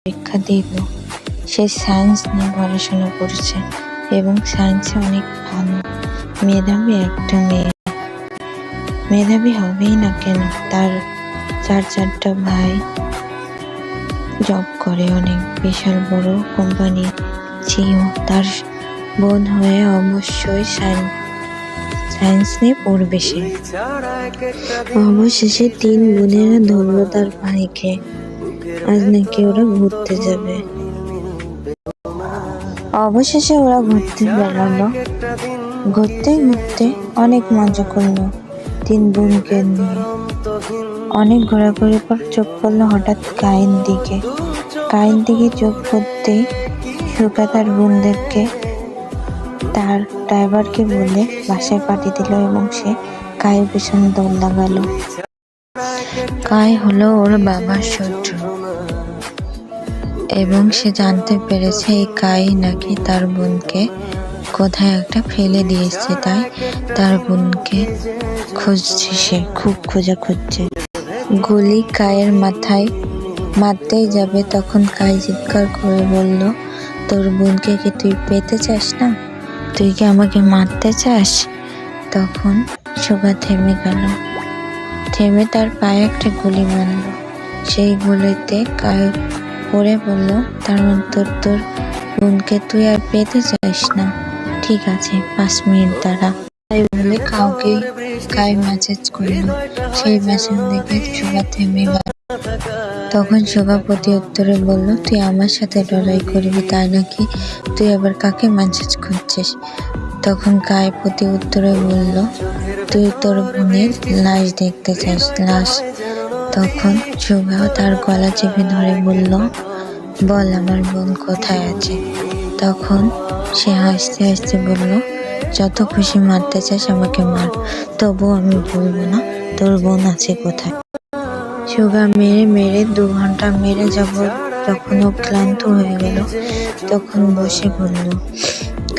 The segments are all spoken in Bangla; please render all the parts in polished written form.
পরীক্ষা দিল। সে সায়েন্স নিয়ে পড়াশোনা করছে এবং সায়েন্সে অনেক ভালো, মেধাবী একটা মেয়ে। মেধাবী হবেই না কেন, তার চারটা ভাই জব করে অনেক বিশাল বড় কোম্পানির সিইও। তার বোন হয়ে অবশ্যই সায়েন্স নিয়ে পড়বে সে। অবশেষে 3 বোনেরা ধরলো তার ভাইকে। আজ নাকি ওরা ঘুরতে যাবে। অবশেষে ওরা ঘুরতে বেরোলো। ঘুরতে ঘুরতে অনেক মজা করলো 3 বোনকে নিয়ে। অনেক ঘোরাঘুরির পর চোখ পড়লো হঠাৎ কায়ের দিকে চোখ পড়তেই সুগা তার বোনদেরকে তার ড্রাইভারকে বলে বাসায় পাঠিয়ে দিল এবং সে কায়ের পেছনে দৌড় লাগালো। কায় হলো ওর বাবার শত্রু এবং সে জানতে পেরেছে এই কাই নাকি তার বোনকে কোথায় একটা ফেলে দিয়েছে, তাই তার বোনকে খুঁজছে। সে খুব খুঁজছে। গুলি কায়ের মাথায় মারতেই যাবে, তখন কাই চিৎকার করে বলল, তোর বোনকে কি তুই পেতে চাস না? তুই কি আমাকে মারতে চাস? তখন সুগা থেমে গেল। থেমে তার পায়ে একটা গুলি মারল। সেই গুলিতে কাই পড়ে বলল, তার তোর বোনকে তুই আর পেতে চাস না? ঠিক আছে, 5 মিনিট দাঁড়া। তাই বলে কাউকে কাই মেসেজ করল। সেই মেসেজ দেখে সুগা থেমে গেল। তখন সুগা প্রতি উত্তরে বলল, তুই আমার সাথে লড়াই করবি তাই নাকি? তুই আবার কাকে মেসেজ করছিস? তখন কাই প্রতি উত্তরে বলল, তুই তোর বোনের লাশ দেখতে চাস? লাশ? তখন সুগা তার গলা চেপে ধরে বলল, বল আমার বোন কোথায় আছে? তখন সে হাসতে হাসতে বলল, যত খুশি মারতে চাস আমাকে মার, তবুও আমি বলবো না তোর বোন আছে কোথায়। সুগা মেরে 2 ঘন্টা মেরে যাব। যখন ও ক্লান্ত হয়ে গেল তখন বসে বলল।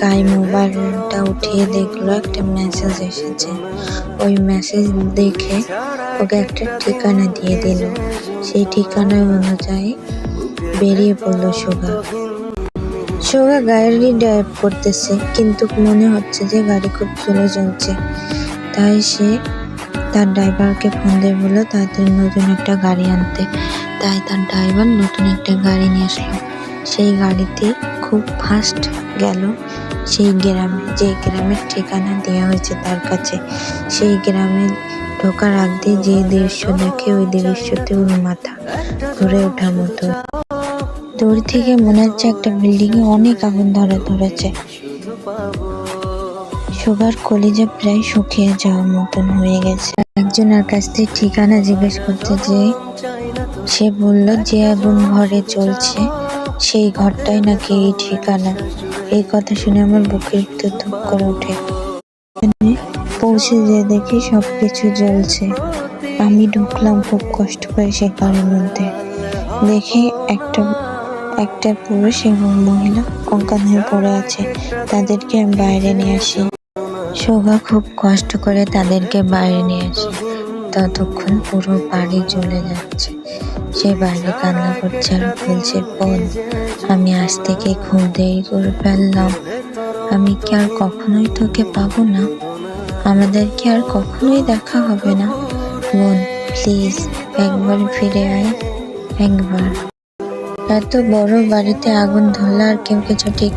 কাই মোবাইলটা উঠিয়ে দেখলো একটা মেসেজ এসেছে। ওই মেসেজ দেখে ওকে একটা ঠিকানা দিয়ে দিল। সেই ঠিকানা অনুযায়ী বেরিয়ে পড়লো সুগা গাড়ি ড্রাইভ করতেছে, কিন্তু মনে হচ্ছে যে গাড়ি খুব স্লো চলছে। তাই সে তার ড্রাইভারকে ফোন দিয়ে বললো তাড়াতাড়ি নতুন একটা গাড়ি আনতে। তাই তার ড্রাইভার নতুন একটা গাড়ি নিয়ে আসলো। সেই গাড়িতে খুব ফাস্ট গেল সেই গ্রামে, যে গ্রামের ঠিকানা দেওয়া হয়েছে তার কাছে। সেই গ্রামে ঢোকার আগ দিয়ে যে দৃশ্য দেখে, ওই দৃশ্যতে ওর মাথা ঘুরে ওঠার মতো। দূর থেকে মনে হচ্ছে একটা বিল্ডিং এ অনেক আগুন ধরেছে। সুগার কলিজা প্রায় শুকিয়ে যাওয়ার মতন হয়ে গেছে। একজনের কাছ থেকে ঠিকানা জিজ্ঞেস করতে যেয়ে সে বলল, যে আগুন ঘরে চলছে সেই ঘরটাই নাকি এই ঠিকানা। এই কথা শুনে আমার বুকের ভিতর ধুক করে ওঠে। পৌঁছে যেয়ে দেখি সবকিছু জ্বলছে। আমি ঢুকলাম খুব কষ্ট করে সে ঘরের মধ্যে। দেখে একটা পুরুষ এবং মহিলা অজ্ঞান হয়ে পড়ে আছে। তাদেরকে আমি বাইরে নিয়ে আসি। সুগা খুব কষ্ট করে তাদেরকে বাইরে নিয়ে আসে। ততক্ষণ পুরো বাড়ি জ্বলে যাচ্ছে। সে বাইরে কান্না করছে আর বলছে, বোন আমি আজ থেকে খুব দেরি করে ফেললাম। আমি কি আর কখনোই তোকে পাবো না? আমাদের কি আর কখনোই দেখা হবে না? বোন প্লিজ একবার ফিরে আয়, একবার। এত বড় বাড়িতে আগুন ধরলে আর কেউ কিছু ঠিক